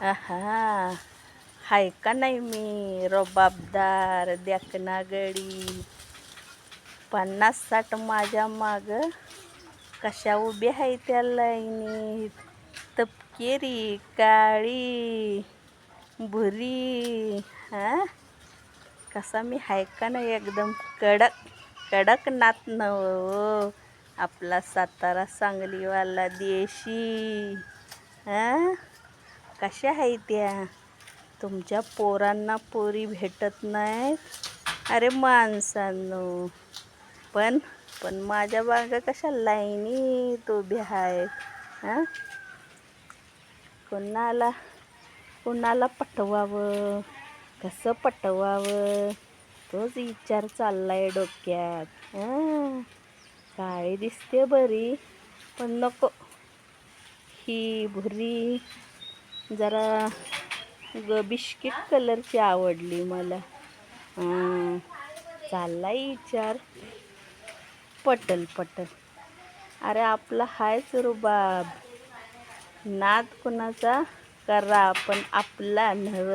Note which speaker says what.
Speaker 1: आहा, हाय का नाही मी रबाबदार देखना गडी. 50-60 माझ्या माग कशा उभ्या आहे त्या लाईनीत. तपकेरी काळी भुरी. हा, कसा मी हाय का नाही एकदम कडक कडक नात नव आपला सातारा सांगलीवाला देशी. हा, कशा आहे त्या तुमच्या पोरांना पोरी भेटत नाहीत अरे माणसांनो. पण पण माझ्या बागा कशा लाईनीत उभ्या आहेत. हां, कुणाला कुणाला पटवावं, कसं पटवावं तोच विचार चाललाय डोक्यात. हां, काळी दिसते बरी पण नको, ही भुरी जरा बिस्किट कलरची आवडली मला. हां, चाललाय विचार पटल पटल. अरे आपला हायच रुबाब. नाद कुणाचा करा पण आपला नव.